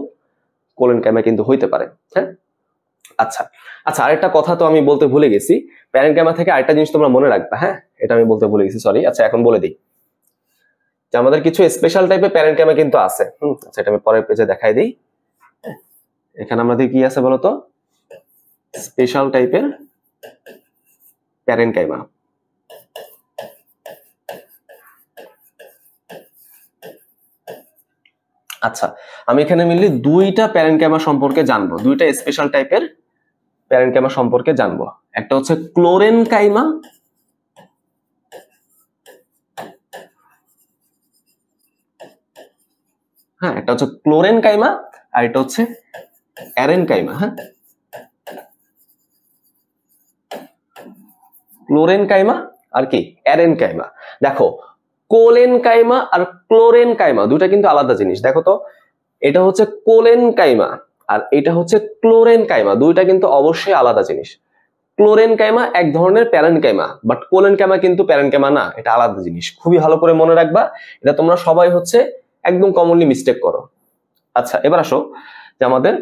কোলেনকাইমা কিন্তু হইতে পারে। হ্যাঁ, আচ্ছা আচ্ছা, আরেকটা কথা তো আমি বলতে ভুলে গেছি। প্যারেনকাইমা থেকে আরেকটা জিনিস তোমরা মনে রাখবা। হ্যাঁ, এটা আমি বলতে ভুলে গেছি, সরি। আচ্ছা, এখন বলে দিই যে আমাদের কিছু স্পেশাল টাইপের প্যারেনকাইমা কিন্তু আছে। আচ্ছা, এটা আমি পরের পেজে দেখাই দিই। এখানে আমাদের কি আছে বলতো? স্পেশাল টাইপের প্যারেনকাইমা। আচ্ছা, আমি এখানে মিললি দুইটা প্যারেনকাইমা সম্পর্কে জানবো, দুইটা স্পেশাল টাইপের প্যারেনকাইমা সম্পর্কে জানবো। একটা হচ্ছে ক্লোরেনকাইমা, হ্যাঁ, একটা হচ্ছে ক্লোরেনকাইমা, আর এটা হচ্ছে অ্যারেনকাইমা। হ্যাঁ, ক্লোরেনকাইমা আর কি অ্যারেনকাইমা। দেখো, কোলেনকাইমা আর ক্লোরেনকাইমা দুটা কিন্তু আলাদা জিনিস। দেখো তো, এটা হচ্ছে কোলেনকাইমা আর এটা হচ্ছে ক্লোরেনকাইমা, দুইটা কিন্তু অবশ্যই আলাদা জিনিস। ক্লোরেনকাইমা এক ধরনের প্যারেনকাইমা, বাট কোলেনকাইমা কিন্তু প্যারেনকাইমা না, এটা আলাদা জিনিস। খুবই ভালো করে মনে রাখবা, এটা তোমরা সবাই হচ্ছে একদম কমনলি মিস্টেক করো। আচ্ছা, এবার আসো যে আমাদের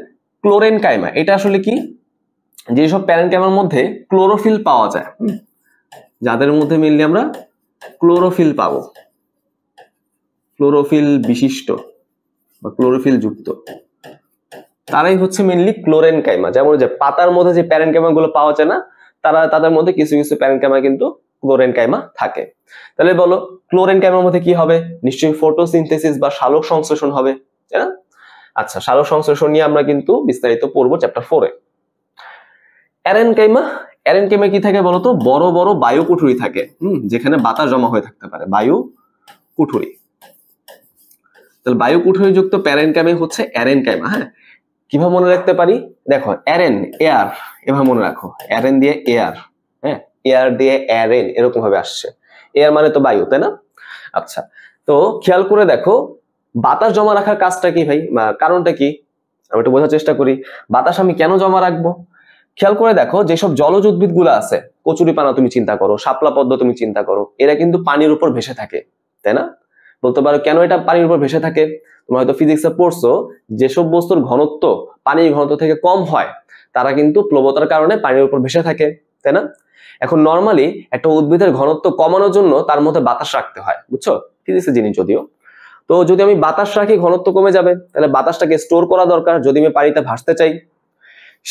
ক্লোরেনকাইমা, এটা আসলে কি? যেসব প্যারেনকাইমার মধ্যে ক্লোরোফিল পাওয়া যায়, যাদের মধ্যে মিললে আমরা ক্লোরোফিল পাবো, ক্লোরোফিল বিশিষ্ট বা ক্লোরোফিল যুক্ত, তারাই হচ্ছে মেইনলি ক্লোরেনকাইমা। যেমন যে পাতার মধ্যে যে প্যারেনকাইমা গুলো পাওয়া যায় না, তাদের মধ্যে কিছু কিছু প্যারেনকাইমা কিন্তু ক্লোরেনকাইমা থাকে। তাহলে বলো, ক্লোরেনকাইমার মধ্যে কি হবে? নিশ্চয়ই ফটোসিনথেসিস বা সালোক সংশ্লেষণ হবে, তাই না? আচ্ছা, সালোক সংশ্লেষণ নিয়ে আমরা কিন্তু বিস্তারিত পড়বো চ্যাপ্টার 4 এ। অ্যারেনকাইমা কি থাকে বলতো? বড় বড় বায়ু কুঠুরি থাকে, যেখানে বাতাস জমা হয়ে থাকতে পারে, বায়ু কুঠুরি। তাহলে বায়ু কুঠুরি যুক্ত প্যারেনকাইমা হচ্ছে অ্যারেনকাইমা। হ্যাঁ, কিভাবে মনে রাখতে পারি? দেখো, অ্যারেন, এয়ার, এভাবে মনে রাখো। অ্যারেন দিয়ে এয়ার, হ্যাঁ, এয়ার দিয়ে অ্যারেন, এরকম ভাবে আসছে। এয়ার মানে তো বায়ু, তাই না? আচ্ছা, তো খেয়াল করে দেখো বাতাস জমা রাখার কাজটা কি ভাই, কারণটা কি আমি একটু বোঝার চেষ্টা করি। বাতাস আমি কেন জমা রাখবো? খেয়াল করে দেখো যেসব জলজ উদ্ভিদ গুলো আছে, কচুরিপানা তুমি চিন্তা করো, শাপলা পদ্ম তুমি চিন্তা করো, এরা কিন্তু পানির উপর ভেসে থাকে, তাই না? বলতে পারো কেন এটা পানির উপর ভেসে থাকে? তোমরা হয়তো ফিজিক্সে পড়ছো যেসব বস্তুর ঘনত্ব পানির ঘনত্ব থেকে কম হয় তারা কিন্তু প্লবতার কারণে পানির উপর ভেসে থাকে, তাই না? এখন নর্মালি একটা উদ্ভিদের ঘনত্ব কমানোর জন্য তার মধ্যে বাতাস রাখতে হয়, বুঝছো? ফিজিক্সের জিনিস যদিও। তো যদি আমি বাতাস রাখি ঘনত্ব কমে যাবে, তাহলে বাতাসটাকে স্টোর করা দরকার যদি আমি পানিতে ভাসতে চাই।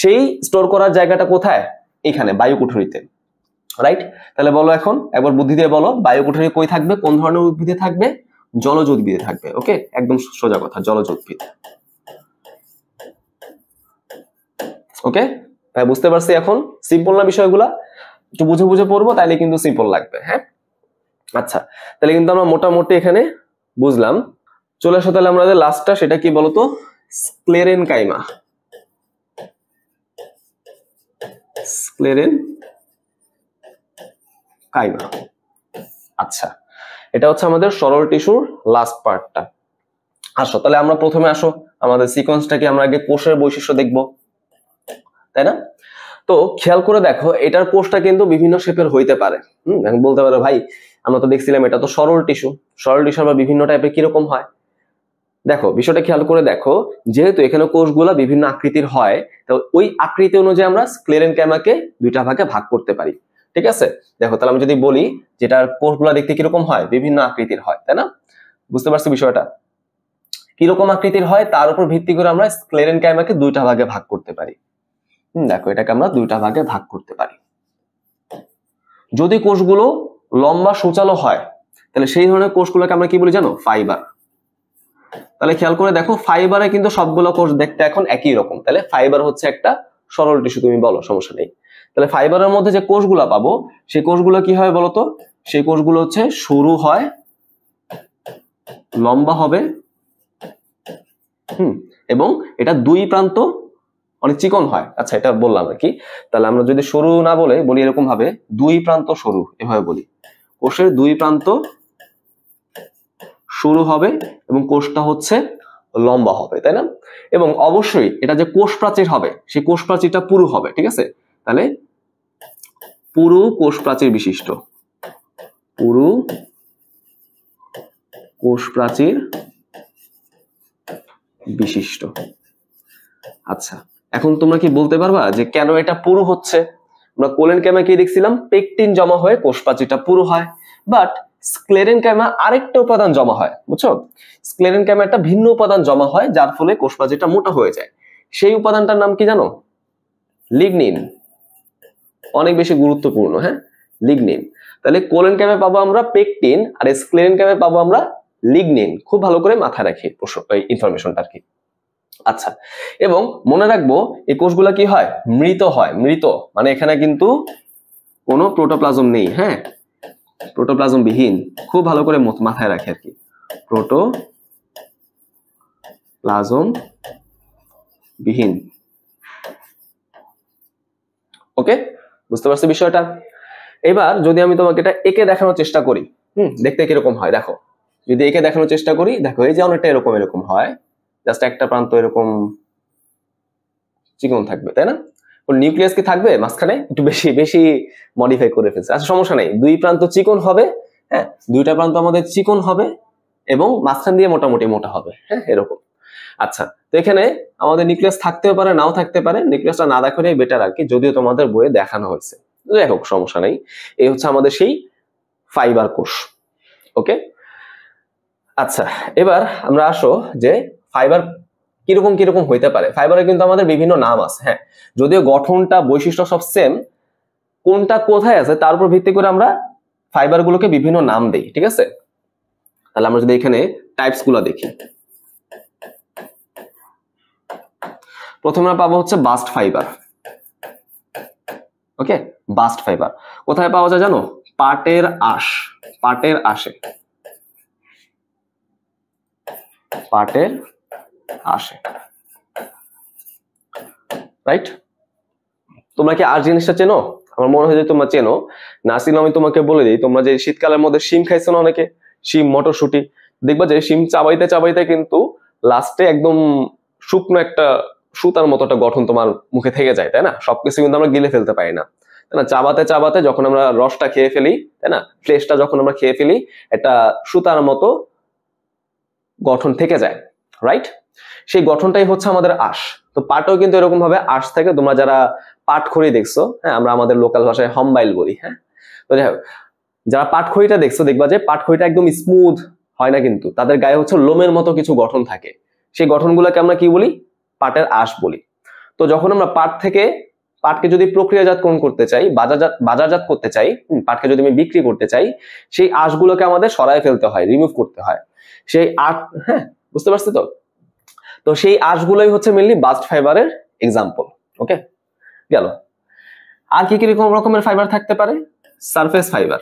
সেই স্টোর করার জায়গাটা কোথায়? এখানে বায়ুকুঠুরিতে, রাইট? তাহলে বলো এখন একবার বুদ্ধি দিয়ে বলো বায়ুকুঠুরি কই থাকবে, কোন ধরনের উদ্ভিদে থাকবে? জলজ উদ্ভিদে থাকবে। ওকে, একদম সোজা কথা, জলজ উদ্ভিদ। ওকে, বুঝতে পারছি এখন? সিম্পল না বিষয়গুলা? একটু বুঝে বুঝে পড়বো তাইলে কিন্তু সিম্পল লাগবে। হ্যাঁ, আচ্ছা, তাহলে কিন্তু আমরা মোটামুটি এখানে বুঝলাম। চলে আসো তাহলে আমাদের লাস্টটা, সেটা কি বলতো? স্ক্লেরেনকাইমা। স্ক্লেরেনকাইমা, আচ্ছা, এটা হচ্ছে আমাদের সরল টিস্যুর লাস্ট পার্টটা। আসো তাহলে আমরা প্রথমে আসো আমাদের সিকোয়েন্সটাকে আমরা আগে কোষের বৈশিষ্ট্য দেখবো, তাই না? তো খেয়াল করে দেখো এটার কোষটা কিন্তু বিভিন্ন শেপের হইতে পারে। এখন বলতে পারো ভাই আমরা তো দেখছিলাম এটা তো সরল টিস্যু, সরল টিস্যু আবার বিভিন্ন টাইপের কিরকম হয়? দেখো বিষয়টা খেয়াল করে দেখো, যেহেতু এখানে কোষগুলা বিভিন্ন আকৃতির হয়, তো ওই আকৃতি অনুযায়ী আমরা স্ক্লেরেনকাইমাকে দুইটা ভাগে ভাগ করতে পারি, ঠিক আছে? দেখো তাহলে আমি যদি বলি যেটার কোষগুলা দেখতে কিরকম হয়, বিভিন্ন আকৃতির হয়, তাই না? বুঝতে পারছো বিষয়টা? কিরকম আকৃতির হয় তার উপর ভিত্তি করে আমরা স্ক্লেরেনকাইমাকে দুইটা ভাগে ভাগ করতে পারি। দেখো এটাকে আমরা দুইটা ভাগে ভাগ করতে পারি। যদি কোষগুলো লম্বা সূচালো হয় তাহলে সেই ধরনের কোষগুলোকে আমরা কি বলি জানো? ফাইবার। তাহলে খেয়াল করে দেখো ফাইবারে কিন্তু সবগুলো কোষ দেখতে এখন একই রকম, তাহলে ফাইবার হচ্ছে একটা সরল টিস্যু, তুমি বলো, সমস্যা নেই। তাহলে ফাইবারের মধ্যে যে কোষগুলো পাবো সেই কোষগুলো কি হয় বলতো? সেই কোষগুলো হচ্ছে সরু হয়, লম্বা হবে, এবং এটা দুই প্রান্ত অনেক চিকন হয়। আচ্ছা এটা বললাম আর কি। তাহলে আমরা যদি সরু না বলে বলি এরকম ভাবে, দুই প্রান্ত সরু, এভাবে বলি কোষের দুই প্রান্ত সরু হবে এবং কোষটা হচ্ছে লম্বা হবে, তাই না? এবং অবশ্যই এটা যে কোষ প্রাচীর হবে সেই কোষ প্রাচীরটা পুরু হবে, ঠিক আছে? তাহলে পুরু কোষ প্রাচীর বিশিষ্ট, পুরু কোষ প্রাচীর বিশিষ্ট। আচ্ছা এখন তোমরা কি বলতে পারবা যে কেন এটা পুরু হচ্ছে? আমরা কোলেনকাইমা কি দেখছিলাম, পেকটিন জমা হয়ে কোষ প্রাচীরটা পুরু হয়, বাট স্ক্লেরেনকাইমা আরেকটা উপাদান জমা হয়, বুঝছো? স্ক্লেরেনকাইমা একটা ভিন্ন উপাদান জমা হয় যার ফলে কোষ প্রাচীরটা মোটা হয়ে যায়। সেই উপাদানটার নাম কি জানো? লিগনিন। অনেক বেশি গুরুত্বপূর্ণ, হ্যাঁ, লিগনিন। তাহলে কোলেনকাইমে পাবো আমরা পেকটিন আর স্ক্লেরেনকাইমে পাবো আমরা লিগনিন। খুব ভালো করে মাথায় রাখি ইনফরমেশনটা আর কি। আচ্ছা, এবং মনে রাখবো এই কোষগুলা কি হয়? মৃত হয়। মৃত মানে এখানে কিন্তু কোনো প্রোটোপ্লাজম নেই, হ্যাঁ, প্রোটোপ্লাজম বিহীন। খুব ভালো করে মাথায় রাখি আর কি, প্রোটোপ্লাজম বিহীন। ওকে, বুঝতে পারছো বিষয়টা? এবার যদি আমি তোমাকে এটা একে দেখানোর চেষ্টা করি, দেখতে কিরকম হয় দেখো। যদি একে দেখানোর চেষ্টা করি, দেখো এই যে অনেকটা এরকম এরকম হয়, জাস্ট একটা প্রান্ত এরকম চিকন থাকবে, তাই না? নিউক্লিয়াস কি থাকবে মাঝখানে? একটু বেশি বেশি মডিফাই করে ফেলছে। আচ্ছা সমস্যা নেই, দুই প্রান্ত চিকন হবে, হ্যাঁ, দুইটা প্রান্ত আমাদের চিকন হবে এবং মাঝখান দিয়ে মোটামুটি মোটা হবে, হ্যাঁ, এরকম। আচ্ছা, তো এখানে আমাদের নিউক্লিয়াস থাকতেও পারে, নাও থাকতে পারে। নিউক্লিয়াসটা না দেখানোই বেটার আর কি, যদিও তোমাদের বইয়ে দেখানো হয়েছে। যাই হোক, সমস্যা নেই। এই হচ্ছে আমাদের সেই ফাইবার কোষ। ওকে, আচ্ছা এবার আমরা আসো যে ফাইবার কিরকম কিরকম হইতে পারে। ফাইবারের কিন্তু আমাদের বিভিন্ন নাম আছে, হ্যাঁ, যদিও গঠনটা বৈশিষ্ট্য সব সেম, কোনটা কোথায় আছে তার উপর ভিত্তি করে আমরা ফাইবার গুলোকে বিভিন্ন নাম দেই, ঠিক আছে? তাহলে আমরা যদি এখানে টাইপস গুলো দেখি, প্রথমে আমরা পাবো হচ্ছে বাস্ট ফাইবার। ওকে, বাস্ট ফাইবার কোথায় পাওয়া যায় জানো? পাটের আঁশ, পাটের আঁশে, পাটের আঁশে, রাইট? তোমরা কি আর জিনিসটা চেনো? আমার মনে হয় যে তোমরা চেনো, না চিনো আমি তোমাকে বলে দিই। তোমরা যে শীতকালের মধ্যে শিম খাইছো না অনেকে, শিম, মটরশুঁটি, দেখবা যে শিম চাবাইতে চাবাইতে কিন্তু লাস্টে একদম শুকনো একটা সুতার মতো একটা গঠন তোমার মুখে থেকে যায়, তাই না? সবকিছু কিন্তু আমরা গিলে ফেলতে পারি না, তাই না? চাবাতে চাবাতে যখন আমরা রসটা খেয়ে ফেলি, তাই না, ফ্লেশটা যখন আমরা খেয়ে ফেলি, একটা সুতার মতো গঠন থেকে যায়, রাইট? সেই গঠনটাই হচ্ছে আমাদের আঁশ। তো পাটও কিন্তু এরকম ভাবে আঁশ থেকে, তোমরা যারা পাটখড়ি দেখছো, হ্যাঁ, আমরা আমাদের লোকাল ভাষায় হম্বাইল বলি, হ্যাঁ, তো যাই হোক, যারা পাটখড়িটা দেখছো দেখবা যে পাটখড়িটা একদম স্মুথ হয় না, কিন্তু তাদের গায়ে হচ্ছে লোমের মতো কিছু গঠন থাকে। সেই গঠনগুলোকে আমরা কি বলি? পাটের আঁশ বলি। তো যখন আমরা পাটকে যদি প্রক্রিয়াজাতকরণ করতে চাই, বাজারজাত করতে চাই, পাটকে যদি আমি বিক্রি করতে চাই, সেই আঁশগুলোকে আমাদের সরায় ফেলতে হয়, রিমুভ করতে হয় সেই আঁশ। হ্যাঁ, বুঝতে পারছি তো? তো সেই আঁশগুলোই হচ্ছে মেইনলি বাস্ট ফাইবারের এক্সাম্পল। ওকে, গেল। আর কি কি রকমের ফাইবার থাকতে পারে? Surface fibre.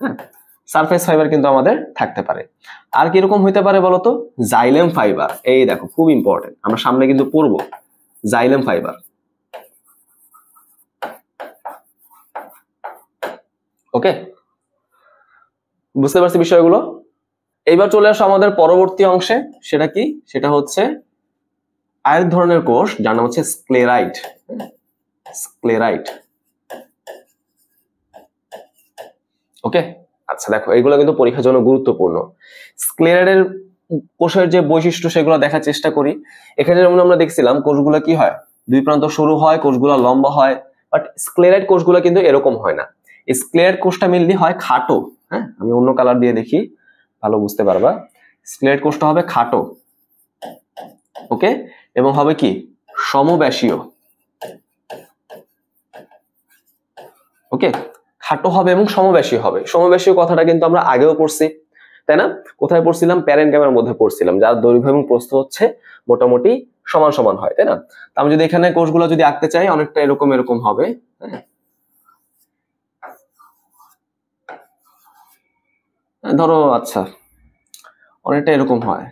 হ্যাঁ, সারফেস ফাইবার কিন্তু আমাদের থাকতে পারে। আর কিরকম হইতে পারে বলতো? Xylem fibre. এই দেখো, খুব ইম্পর্টেন্ট, আমরা সামনে কিন্তু পড়বো জাইলেম ফাইবার। ওকে, বুঝতে পারছি বিষয়গুলো? এইবার চলে আসো আমাদের পরবর্তী অংশে। সেটা কি? সেটা হচ্ছে আরেক ধরনের কোষ, যার নাম হচ্ছে স্ক্লেরাইট। স্ক্লেরাইট। ওকে, আচ্ছা দেখো, এগুলো কিন্তু পরীক্ষার জন্য গুরুত্বপূর্ণ। স্ক্লেরাইটের কোষের যে বৈশিষ্ট্য সেগুলো দেখার চেষ্টা করি। এখানে যেমন আমরা দেখছিলাম কোষগুলো কি হয়, দুই প্রান্ত সরু হয়, কোষগুলো লম্বা হয়, বাট স্ক্লেরাইট কোষগুলো কিন্তু এরকম হয় না। স্ক্লেরাইট কোষটা মেইনলি হয় খাটো। হ্যাঁ, আমি অন্য কালার দিয়ে দেখি, ভালো বুঝতে পারবা। স্ক্লেরাইট কোষটা হবে খাটো, ওকে, এবং হবে কি সমব্যাসীয়। ওকে, খাটো হবে এবং সমব্যাসী হবে। সমব্যাসীয় কথাটা কিন্তু আমরা আগেও পড়ছি, তাই না? কোথায় পড়ছিলাম? প্যারেনকাইমার মধ্যে পড়ছিলাম, যার দৈর্ঘ্য এবং প্রস্থ হচ্ছে মোটামুটি সমান সমান হয়, তাই না? আমি যদি এখানে কোষগুলো যদি আঁকতে চাই, অনেকটা এরকম এরকম হবে। হ্যাঁ, ধরো, আচ্ছা, অনেকটা এরকম হয়।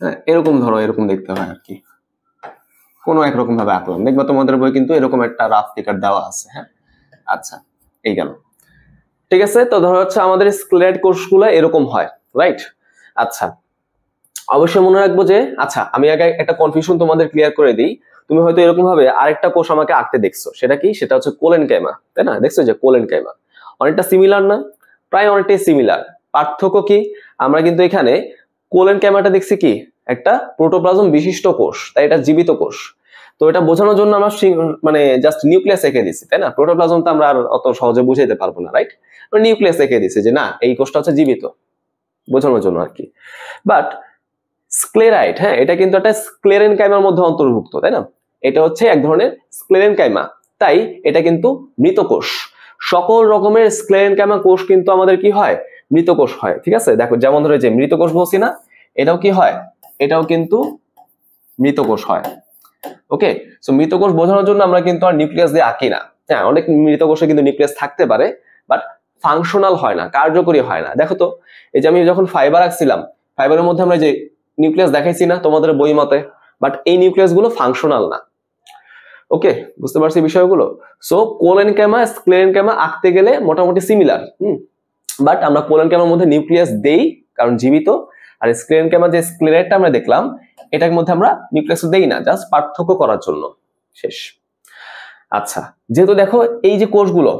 হ্যাঁ, এরকম ধরো, এরকম দেখতে হয় আর কি। কোনো একরকম ভাবে আঁকলাম, দেখবা তোমাদের বই কিন্তু এরকম একটা রাফ ফিগার দেওয়া আছে। হ্যাঁ, আচ্ছা, এই গেল। ঠিক আছে, তো ধরো হচ্ছে আমাদের স্ক্লেরাইট কোষগুলো এরকম হয়, রাইট? আচ্ছা, অবশ্যই মনে রাখবো যে, আচ্ছা, আমি আগে একটা কনফিউশন তোমাদের ক্লিয়ার করে দিই। তুমি হয়তো এরকম ভাবে আরেকটা কোষ আমাকে আঁকতে দেখছো, সেটা কি? সেটা হচ্ছে কোলেনকাইমা, তাই না? দেখছো যে কোলেনকাইমা অনেকটা সিমিলার না? প্রায় অনেকটাই সিমিলার। পার্থক্য কি? আমরা কিন্তু এখানে কোলেনকাইমাটা দেখছি কি একটা প্রোটোপ্লাজম বিশিষ্ট কোষ, তাই এটা জীবিত কোষ। তো এটা বোঝানোর জন্য আমরা মানে জাস্ট নিউক্লিয়াস এঁকে দিছি, তাই না? প্রোটোপ্লাজম তো আমরা আর অত সহজে বুঝাইতে পারবো না, রাইট? নিউক্লিয়াস এঁকে দিছি যে না, এই কোষটা হচ্ছে জীবিত, বোঝানোর জন্য আর কি। বাট স্ক্লেরাইট, হ্যাঁ, এটা কিন্তু একটা স্ক্লেরেনকাইমার মধ্যে অন্তর্ভুক্ত, তাই না? এটা হচ্ছে এক ধরনের স্ক্লেরেনকাইমা, তাই এটা কিন্তু মৃত কোষ। সকল রকমের স্ক্লেরেনকাইমা কোষ কিন্তু আমাদের কি হয়? মৃত কোষ হয়। ঠিক আছে, দেখো, যেমন ধরে যে মৃত কোষ বলছি না, এটাও কি হয়? এটাও কিন্তু মৃত কোষ হয়। ওকে, সো মৃত কোষ বোঝানোর জন্য আমরা কিন্তু আর নিউক্লিয়াস দিয়ে আঁকি না। হ্যাঁ, অনেক মৃত কোষে কিন্তু নিউক্লিয়াস থাকতে পারে, বাট ফাংশনাল হয় না, কার্যকরী হয় না। দেখো তো, এই যে আমি যখন ফাইবার আঁকছিলাম, ফাইবারের মধ্যে আমরা যে নিউক্লিয়াস দেখাইছি না তোমাদের বই মতে, বাট এই নিউক্লিয়াস গুলো ফাংশনাল না। ওকে, বুঝতে পারছি বিষয়গুলো? সো কোলেনকাইমা স্ক্লেরেনকাইমা আঁকতে গেলে মোটামুটি সিমিলার, বাট আমরা কোলেনকাইমার মধ্যে নিউক্লিয়াস দেই কারণ জীবিত, আর স্ক্লেরেনকাইমা যে স্ক্লেরাইটটা আমরা দেখলাম, এটার মধ্যে আমরা নিউক্লিয়াস দেই না, জাস্ট পার্থক্য করার জন্য। শেষ। আচ্ছা, যেহেতু দেখো এই যে কোষগুলো,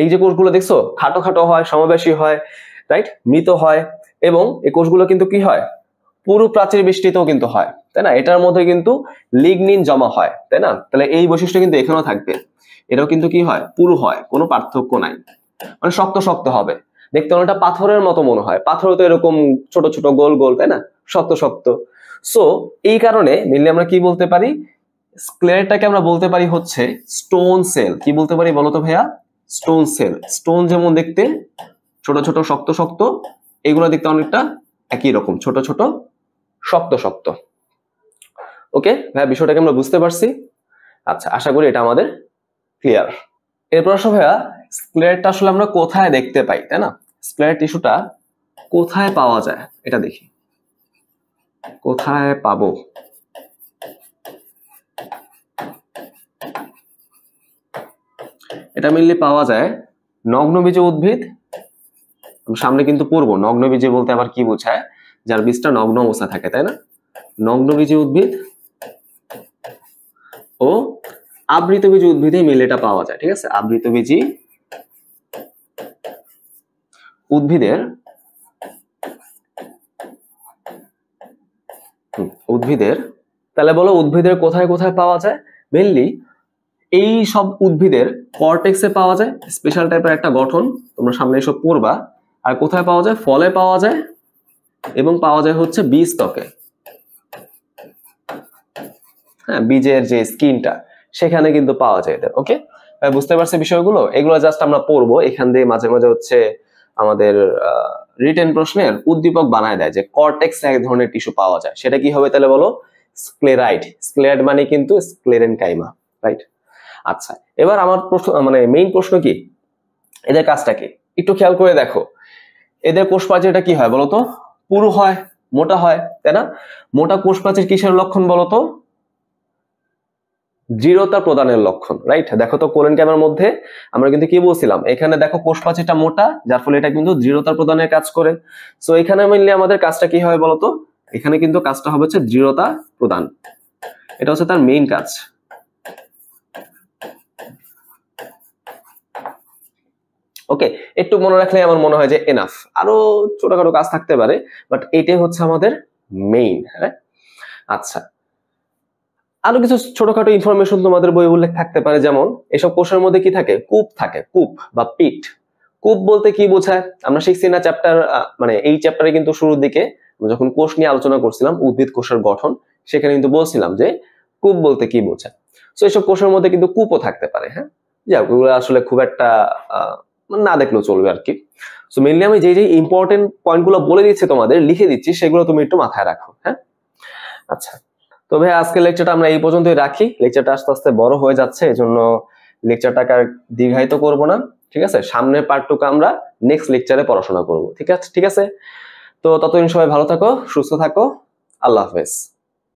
এই যে কোষগুলো দেখছো খাটো খাটো হয়, সমবেশী হয়, রাইট, মৃত হয়, এবং এই কোষগুলো কিন্তু কি হয়? পুরু প্রাচীর বেষ্টিতও কিন্তু হয়, তাই না? এটার মধ্যে কিন্তু লিগনিন জমা হয়, তাই না? তাহলে এই বৈশিষ্ট্য কিন্তু এখানেও থাকবে। এটাও কিন্তু কি হয়? পুরু হয়, কোনো পার্থক্য নাই, মানে শক্ত শক্ত হবে, দেখতে অনেকটা পাথরের মতো মনে হয়। পাথর তো এরকম ছোট ছোট গোল গোল, তাই না? শক্ত শক্ত। সো এই কারণে মেইনলি আমরা কি বলতে পারি? স্ক্লেরাইটটাকে আমরা বলতে পারি হচ্ছে স্টোন সেল। কি বলতে পারি বলতো ভাইয়া? Stone sell. স্টোন যেমন দেখতে ছোট ছোট শক্ত শক্ত, এগুলো দেখতে অনেকটা একই রকম, ছোট ছোট শক্ত শক্ত। ওকে ভাইয়া, বিষয়টাকে আমরা বুঝতে পারছি। আচ্ছা, আশা করি এটা আমাদের ক্লিয়ার। এরপর আসো ভাইয়া, স্ক্লেরাইটটা আসলে আমরা কোথায় দেখতে পাই, তাই না? স্ক্লেরাইট টিস্যুটা কোথায় পাওয়া যায় এটা দেখি। কোথায় পাবো? এটা মেনলি পাওয়া যায় নগ্নবীজ উদ্ভিদ, সামনে কিন্তু পড়বো নগ্নবীজ বলতে আবার কি বোঝায়, যার বীজটা নগ্ন অবস্থা থাকে, তাই না? নগ্নবীজ উদ্ভিদ ও আবৃতবীজ উদ্ভিদে মিলে এটা পাওয়া যায়, ঠিক আছে? আবৃতবীজী উদ্ভিদের তাহলে বলো উদ্ভিদের কোথায় কোথায় পাওয়া যায়? মেনলি এই সব উদ্ভিদের কর্টেক্সে পাওয়া যায়, স্পেশাল টাইপের একটা গঠন, তোমরা সামনে এসব পড়বা। আর কোথায় পাওয়া যায়? ফলে পাওয়া যায়, এবং পাওয়া যায় হচ্ছে বীজ ত্বকে, হ্যাঁ, বীজের যে স্কিনটা সেখানে কিন্তু পাওয়া যায় এদের। ওকে, বুঝতে পারছি বিষয়গুলো? এগুলো জাস্ট আমরা পড়বো, এখান দিয়ে মাঝে মাঝে হচ্ছে আমাদের রিটেন প্রশ্নের উদ্দীপক বানায় দেয় যে কর্টেক্স এক ধরনের টিস্যু পাওয়া যায়, সেটা কি হবে তাহলে বলো? স্ক্লেরাইড। স্ক্লেরাইড মানে কিন্তু স্ক্লেরেনকাইমা, রাইট? আচ্ছা, এবার আমার প্রশ্ন মানে মেইন প্রশ্ন কি, এদের কাজটা কি একটু খেয়াল করে দেখো। এদের কোষ প্রাচীরটা কি হয় বলতো? পুরু হয়, মোটা হয়, তাই না? মোটা কোষ প্রাচীর কিসের লক্ষণ বলতো? দৃঢ়তা প্রদানের লক্ষণ, রাইট? দেখো তো কোলেনকাইমার মধ্যে আমরা কিন্তু কি বলছিলাম, এখানে দেখো কোষ প্রাচীরটা মোটা, যার ফলে এটা কিন্তু দৃঢ়তা প্রদানের কাজ করে। সো এখানে মেইনলি আমাদের কাজটা কি হয় বলতো? এখানে কিন্তু কাজটা হবে হচ্ছে দৃঢ়তা প্রদান, এটা হচ্ছে তার মেইন কাজ। ওকে, একটু মনে রাখলে আমার মনে হয় যে এনাফ, আরো ছোটখাটো কাজ থাকতে পারে, বাট এটাই হচ্ছে আমাদের মেইন। হ্যাঁ, আচ্ছা, আরো কিছু ছোটখাটো ইনফরমেশন তোমাদের বই উল্লেখ থাকতে পারে, যেমন এসব কোষের মধ্যে কি থাকে? কূপ থাকে, কূপ বা পিট। কূপ বলতে কি বোঝায় আমরা শিখছি না চ্যাপ্টার, মানে এই চ্যাপ্টারে কিন্তু শুরুর দিকে যখন কোষ নিয়ে আলোচনা করছিলাম, উদ্ভিদ কোষের গঠন, সেখানে কিন্তু বলছিলাম যে কূপ বলতে কি বোঝায়। তো এসব কোষের মধ্যে কিন্তু কূপও থাকতে পারে। হ্যাঁ, যাক, ওগুলো আসলে খুব একটা না দেখলেও চলবে আর কি। সো মেইনলি আমি যে ইম্পর্টেন্ট পয়েন্টগুলো বলে দিচ্ছি তোমাদের, লিখে দিচ্ছি, সেগুলো তুমি একটু মাথায় রাখো। হ্যাঁ, আচ্ছা, তো ভাই আজকের লেকচারটা আমরা এই পর্যন্তই রাখি। লেকচারটা আস্তে আস্তে বড় হয়ে যাচ্ছে, এজন্য লেকচারটাকে আর দীর্ঘায়িত করব না, ঠিক আছে? সামনের পার্টটুকু আমরা নেক্সট লেকচারে পড়াশোনা করব, ঠিক আছে? তো ততদিন সবাই ভালো থাকো, সুস্থ থাকো, আল্লাহ হাফেজ।